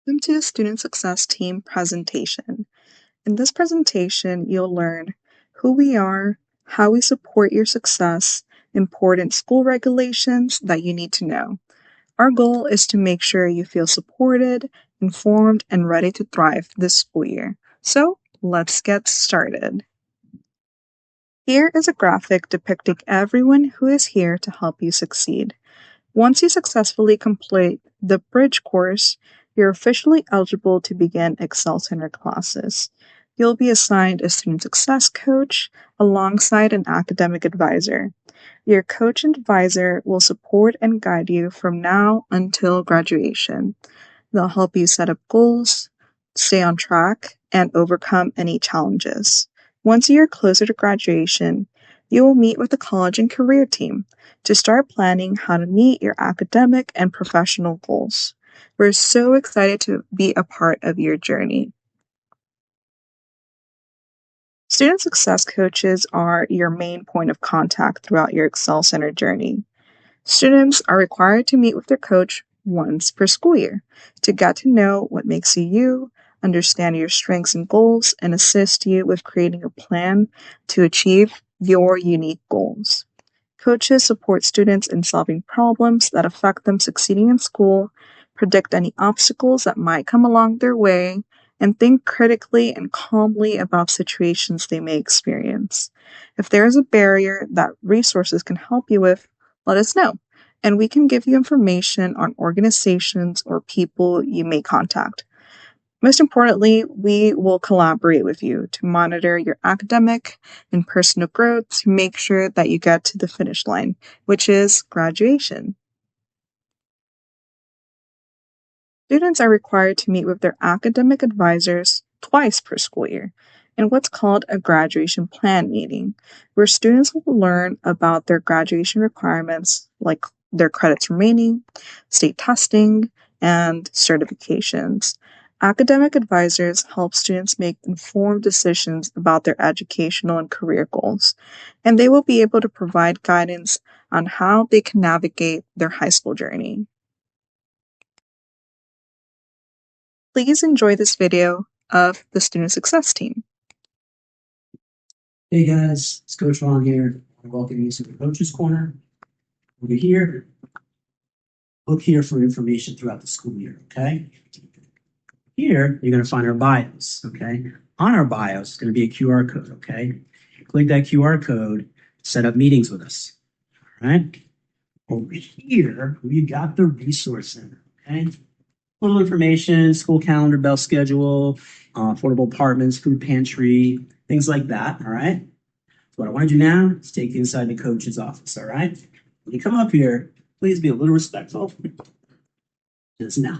Welcome to the Student Success Team presentation. In this presentation, you'll learn who we are, how we support your success, important school regulations that you need to know. Our goal is to make sure you feel supported, informed, and ready to thrive this school year. So, let's get started. Here is a graphic depicting everyone who is here to help you succeed. Once you successfully complete the bridge course, you're officially eligible to begin Excel Center classes. You'll be assigned a student success coach alongside an academic advisor. Your coach and advisor will support and guide you from now until graduation. They'll help you set up goals, stay on track, and overcome any challenges. Once you're closer to graduation, you will meet with the college and career team to start planning how to meet your academic and professional goals. We're so excited to be a part of your journey. Student success coaches are your main point of contact throughout your Excel Center journey. Students are required to meet with their coach once per school year to get to know what makes you you, understand your strengths and goals, and assist you with creating a plan to achieve your unique goals. Coaches support students in solving problems that affect them succeeding in school, predict any obstacles that might come along their way, and think critically and calmly about situations they may experience. If there is a barrier that resources can help you with, let us know, and we can give you information on organizations or people you may contact. Most importantly, we will collaborate with you to monitor your academic and personal growth to make sure that you get to the finish line, which is graduation. Students are required to meet with their academic advisors twice per school year in what's called a graduation plan meeting, where students will learn about their graduation requirements like their credits remaining, state testing, and certifications. Academic advisors help students make informed decisions about their educational and career goals, and they will be able to provide guidance on how they can navigate their high school journey. Please enjoy this video of the Student Success Team. Hey guys, it's Coach Ron here. I welcome you to the Coach's Corner. Over here, look here for information throughout the school year, okay? Here, you're going to find our bios, okay? On our bios is going to be a QR code, okay? Click that QR code, set up meetings with us, all right? Over here, we got the Resource Center, okay? Little information, school calendar, bell schedule, affordable apartments, food pantry, things like that, all right? So what I want to do now is take you inside the coach's office, all right? When you come up here, please be a little respectful. Just now.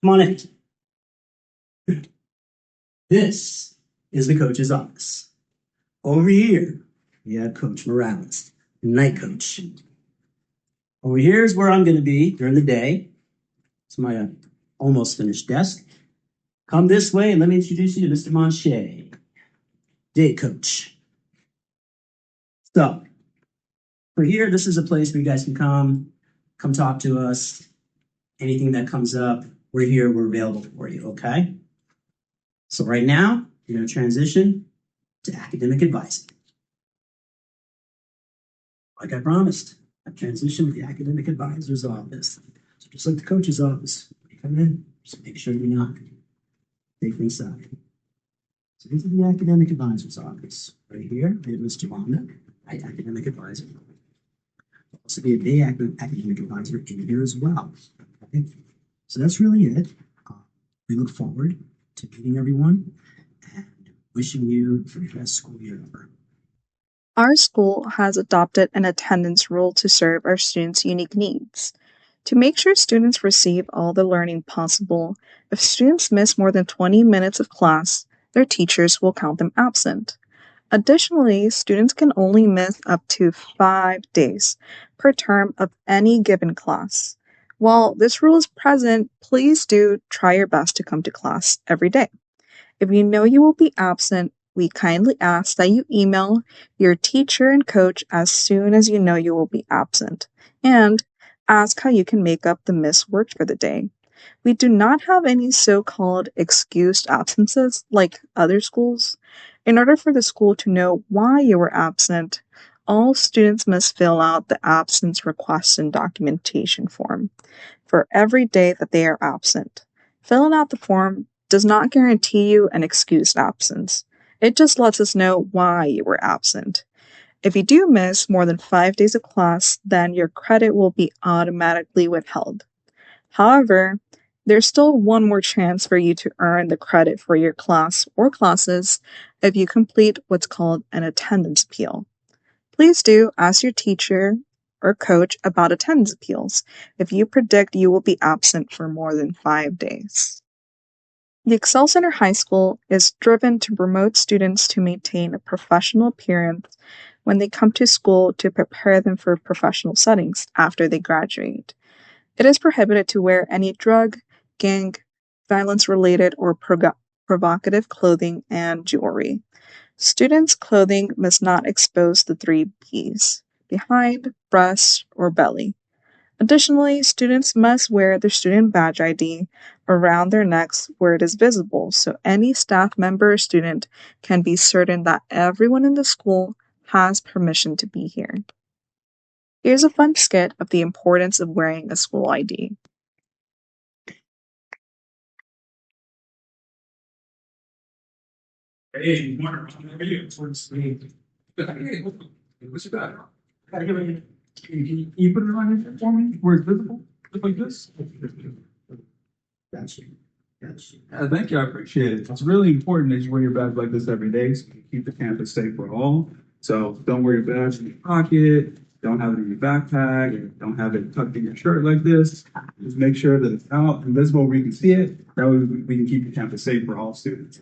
Come on in. This is the coach's office. Over here, we have Coach Morales, the night coach. Over here is where I'm going to be during the day. It's my almost finished desk. Come this way and let me introduce you to Mr. Monche, day coach. So, for here, this is a place where you guys can come talk to us. Anything that comes up, we're here, we're available for you, okay? So right now, you're going to transition to academic advising. Like I promised, I transitioned to the academic advisor's office. So just like the coach's office, when you come in, just make sure you knock. Take things inside. So this is the academic advisor's office. Right here, we have Mr. Wanda, right, academic advisor. There'll also be a day academic advisor in here as well. Okay? So that's really it. We look forward to meeting everyone and wishing you the best school year ever. Our school has adopted an attendance rule to serve our students' unique needs. To make sure students receive all the learning possible, if students miss more than 20 minutes of class, their teachers will count them absent. Additionally, students can only miss up to 5 days per term of any given class. While this rule is present, please do try your best to come to class every day. If you know you will be absent, we kindly ask that you email your teacher and coach as soon as you know you will be absent, and ask how you can make up the missed work for the day. We do not have any so-called excused absences like other schools. In order for the school to know why you were absent, all students must fill out the absence request and documentation form for every day that they are absent. Filling out the form does not guarantee you an excused absence. It just lets us know why you were absent. If you do miss more than 5 days of class, then your credit will be automatically withheld. However, there's still one more chance for you to earn the credit for your class or classes if you complete what's called an attendance appeal. Please do ask your teacher or coach about attendance appeals if you predict you will be absent for more than 5 days. The Excel Center High School is driven to promote students to maintain a professional appearance when they come to school to prepare them for professional settings after they graduate. It is prohibited to wear any drug, gang, violence related, or provocative clothing and jewelry. Students' clothing must not expose the three B's: behind, breast, or belly. Additionally, students must wear their student badge ID around their necks where it is visible so any staff member or student can be certain that everyone in the school has permission to be here. Here's a fun skit of the importance of wearing a school ID. Hey, Mark, how are you? Hey, what's your bag? Can you put it on here for me where it's visible? Look like this? That's you. That's you. Thank you, I appreciate it. It's really important that you wear your badge like this every day so you keep the campus safe for all. So don't wear your badge in your pocket, don't have it in your backpack, don't have it tucked in your shirt like this. Just make sure that it's out and visible where you can see it. That way we can keep the campus safe for all students.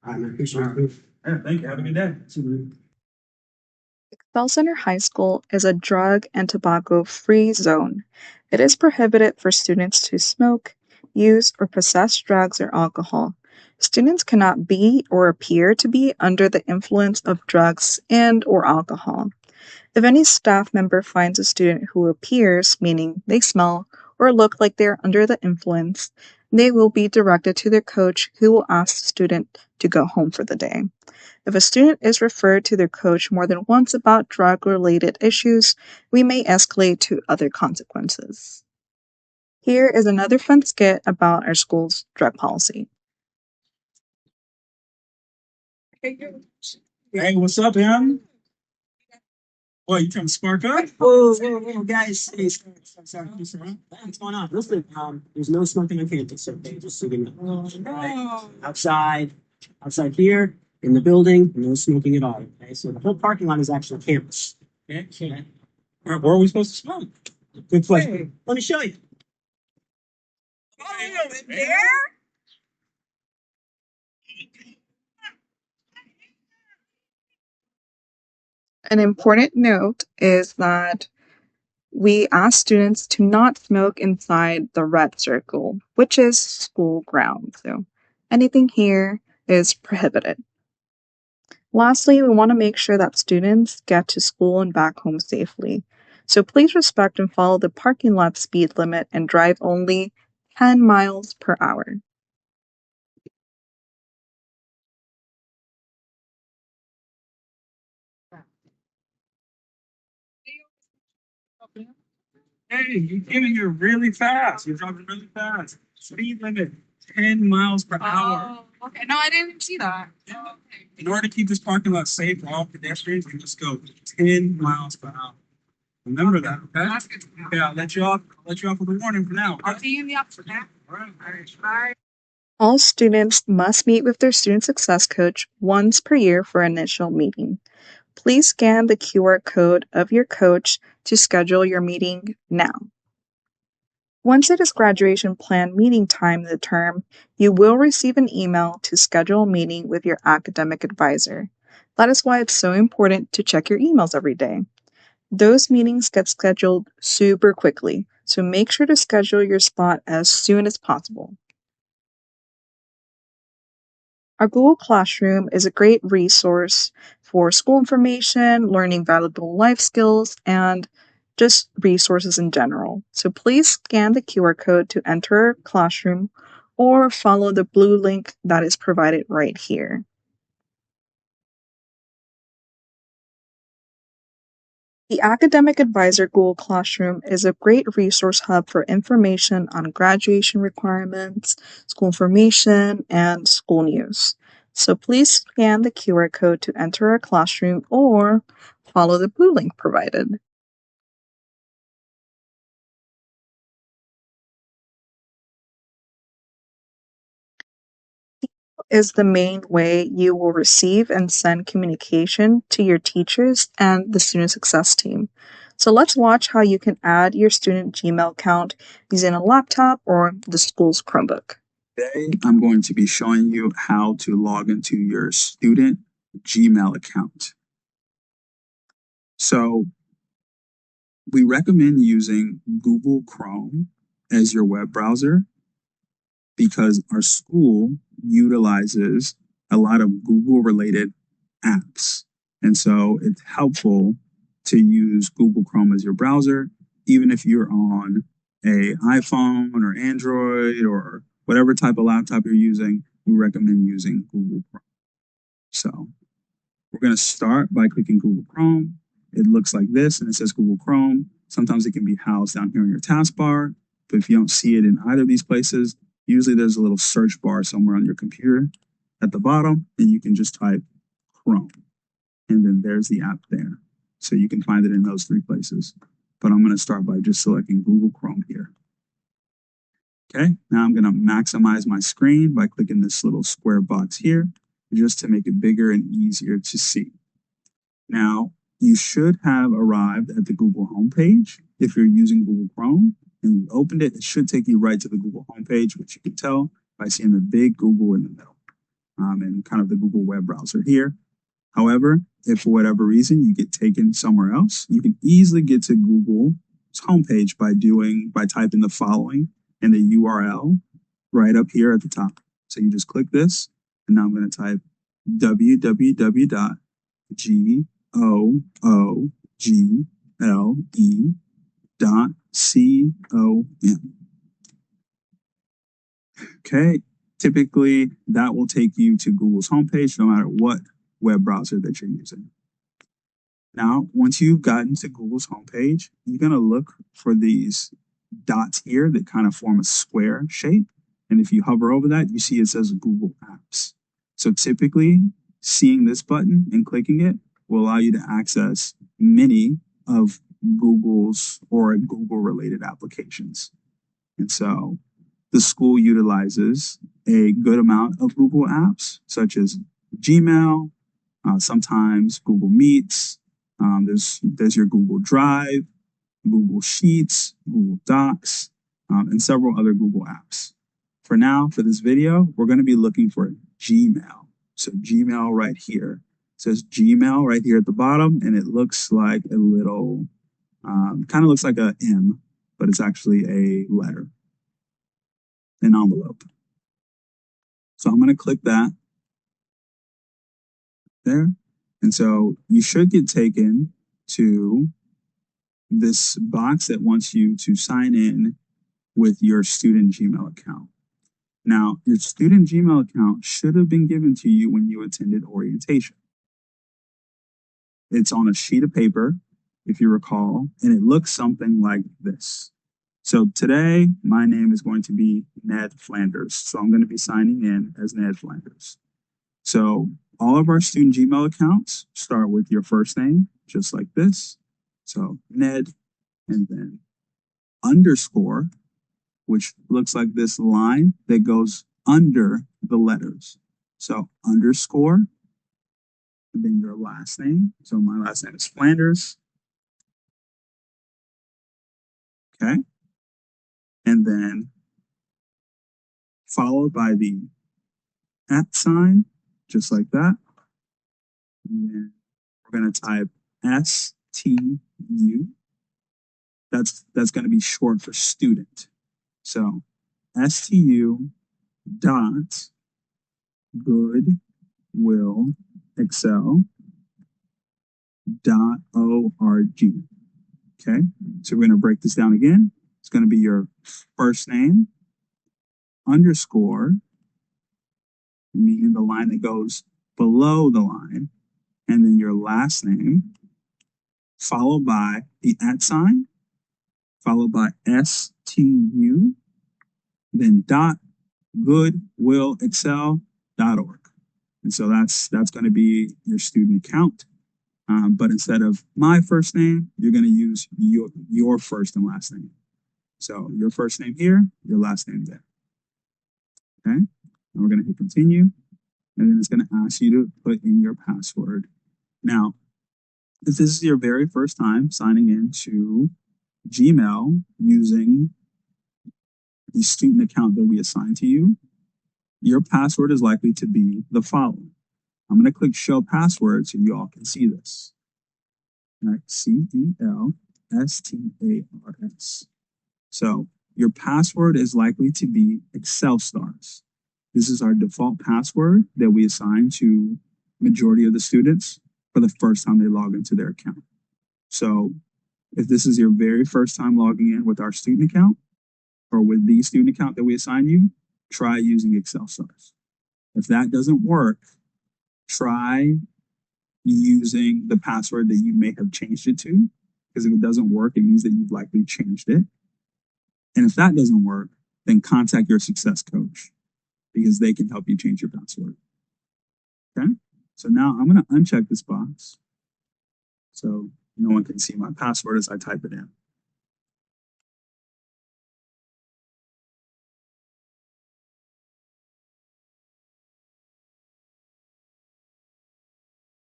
I appreciate it. Yeah, thank you. Have a good day. Bell Center High School is a drug and tobacco-free zone. It is prohibited for students to smoke, use, or possess drugs or alcohol. Students cannot be or appear to be under the influence of drugs and/or alcohol. If any staff member finds a student who appears, meaning they smell or look like they are under the influence, they will be directed to their coach who will ask the student to go home for the day. If a student is referred to their coach more than once about drug-related issues, we may escalate to other consequences. Here is another fun skit about our school's drug policy. Hey, what's up, man? What, you trying to spark up? Whoa, guys. Hey, sorry. What's going on? Listen, there's no smoking on campus, okay? Just so you know. Right? Outside here, in the building, no smoking at all, okay? So the whole parking lot is actually campus. Okay. Where are we supposed to smoke? Good question. Let me show you. An important note is that we ask students to not smoke inside the red circle, which is school grounds. So anything here is prohibited. Lastly, we want to make sure that students get to school and back home safely. So please respect and follow the parking lot speed limit and drive only 10 miles per hour. Hey, you're giving it really fast. You're driving really fast. Speed limit 10 miles per hour. Oh, okay. No, I didn't see that. Oh, okay. In order to keep this parking lot safe for all pedestrians, you must go 10 miles per hour. Remember that, okay? That's good to know. Okay, I'll let you off with a warning for now. I'll Okay? see you in the office, okay? All right. All right. Bye. All students must meet with their student success coach once per year for an initial meeting. Please scan the QR code of your coach to schedule your meeting now. Once it is graduation plan meeting time in the term, you will receive an email to schedule a meeting with your academic advisor. That is why it's so important to check your emails every day. Those meetings get scheduled super quickly, so make sure to schedule your spot as soon as possible. Our Google Classroom is a great resource for school information, learning valuable life skills, and just resources in general. So please scan the QR code to enter a classroom or follow the blue link that is provided right here. The Academic Advisor Google Classroom is a great resource hub for information on graduation requirements, school information, and school news. So please scan the QR code to enter a classroom or follow the blue link provided. Is the main way you will receive and send communication to your teachers and the student success team. So let's watch how you can add your student Gmail account using a laptop or the school's Chromebook. Today, I'm going to be showing you how to log into your student Gmail account. So we recommend using Google Chrome as your web browser because our school utilizes a lot of Google related apps. And so it's helpful to use Google Chrome as your browser, even if you're on a iPhone or Android or whatever type of laptop you're using, we recommend using Google Chrome. So we're going to start by clicking Google Chrome. It looks like this and it says Google Chrome. Sometimes it can be housed down here in your taskbar, but if you don't see it in either of these places, usually there's a little search bar somewhere on your computer at the bottom, and you can just type Chrome. And then there's the app there. So you can find it in those three places. But I'm going to start by just selecting Google Chrome here. Okay, now I'm going to maximize my screen by clicking this little square box here, just to make it bigger and easier to see. Now, you should have arrived at the Google homepage. If you're using Google Chrome and you opened it, it should take you right to the Google homepage, which you can tell by seeing the big Google in the middle and kind of the Google web browser here. However, if for whatever reason you get taken somewhere else, you can easily get to Google's homepage by typing the following and the URL right up here at the top. So you just click this, and now I'm going to type www.google.com. Okay, typically that will take you to Google's homepage no matter what web browser that you're using. Now, once you've gotten to Google's homepage, you're going to look for these dots here that kind of form a square shape. And if you hover over that, you see it says Google Apps. So typically, seeing this button and clicking it will allow you to access many of Google's or Google-related applications. And so the school utilizes a good amount of Google apps, such as Gmail, sometimes Google Meets, there's your Google Drive, Google Sheets, Google Docs, and several other Google apps. For now, for this video, we're going to be looking for Gmail. So Gmail right here. It says Gmail right here at the bottom, and it looks like a little, kind of looks like a M, but it's actually a letter, an envelope. So I'm going to click that there. And so you should get taken to this box that wants you to sign in with your student Gmail account. Now, your student Gmail account should have been given to you when you attended orientation. It's on a sheet of paper, if you recall, and it looks something like this. So today, my name is going to be Ned Flanders. So I'm going to be signing in as Ned Flanders. So all of our student Gmail accounts start with your first name, just like this. So Ned, and then underscore, which looks like this line that goes under the letters. So underscore, and then your last name. So my last name is Flanders. Okay. And then followed by the @ sign, just like that. And then we're going to type STU. That's going to be short for student. So STU dot Goodwill Excel .org. Okay, so we're going to break this down again. It's going to be your first name, underscore, meaning the line that goes below the line, and then your last name, followed by the @ sign, followed by STU, then dot goodwillexcel.org. And so that's going to be your student account. But instead of my first name, you're going to use your first and last name. So your first name here, your last name there. Okay. And we're going to hit continue. And then it's going to ask you to put in your password. Now, if this is your very first time signing into Gmail using the student account that we assign to you, your password is likely to be the following. I'm going to click show password so you all can see this. All right, CELSTARS. So your password is likely to be Excel stars. This is our default password that we assign to majority of the students for the first time they log into their account. So if this is your very first time logging in with our student account or with the student account that we assign you, try using Excel stars. If that doesn't work, try using the password that you may have changed it to, because if it doesn't work, it means that you've likely changed it. And if that doesn't work, then contact your success coach because they can help you change your password. Okay? So now I'm going to uncheck this box so no one can see my password as I type it in.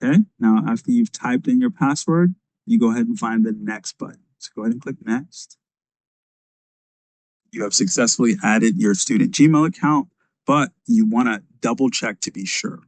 Okay, now after you've typed in your password, you go ahead and find the next button. So go ahead and click next. You have successfully added your student Gmail account, but you want to double check to be sure.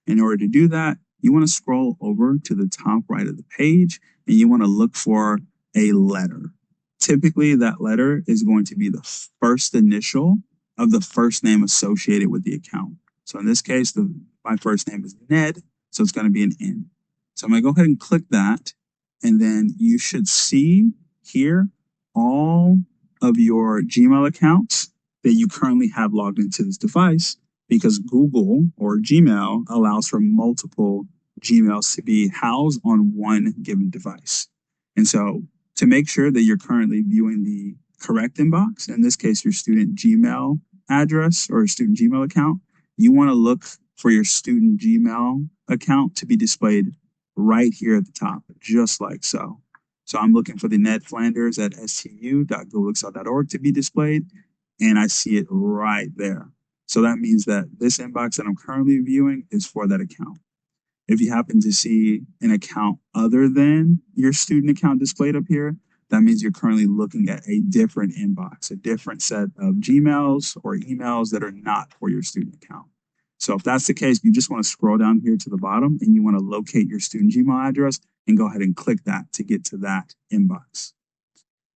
In order to do that, you want to scroll over to the top right of the page and you want to look for a letter. Typically, that letter is going to be the first initial of the first name associated with the account. So in this case, my first name is Ned, so it's going to be an N. So I'm going to go ahead and click that, and then you should see here all of your Gmail accounts that you currently have logged into this device, because Google or Gmail allows for multiple Gmails to be housed on one given device. And so to make sure that you're currently viewing the correct inbox, in this case, your student Gmail address or student Gmail account, you want to look for your student Gmail account to be displayed right here at the top, just like so. So I'm looking for the Ned Flanders at stu.goodwillexcel.org to be displayed, and I see it right there. So that means that this inbox that I'm currently viewing is for that account. If you happen to see an account other than your student account displayed up here, that means you're currently looking at a different inbox, a different set of Gmails or emails that are not for your student account. So if that's the case, you just want to scroll down here to the bottom and you want to locate your student Gmail address and go ahead and click that to get to that inbox.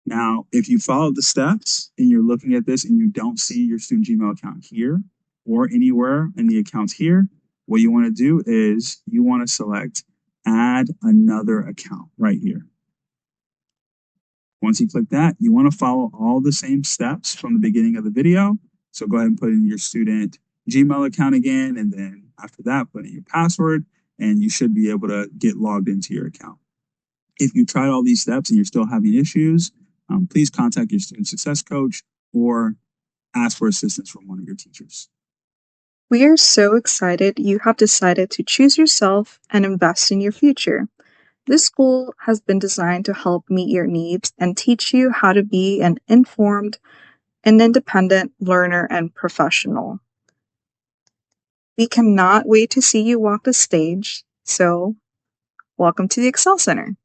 Now, if you follow the steps and you're looking at this and you don't see your student Gmail account here or anywhere in the accounts here, what you want to do is you want to select add another account right here. Once you click that, you want to follow all the same steps from the beginning of the video. So go ahead and put in your student Gmail account again, and then after that, put in your password, and you should be able to get logged into your account. If you tried all these steps and you're still having issues, please contact your student success coach or ask for assistance from one of your teachers. We are so excited you have decided to choose yourself and invest in your future. This school has been designed to help meet your needs and teach you how to be an informed and independent learner and professional. We cannot wait to see you walk the stage, so welcome to the Excel Center.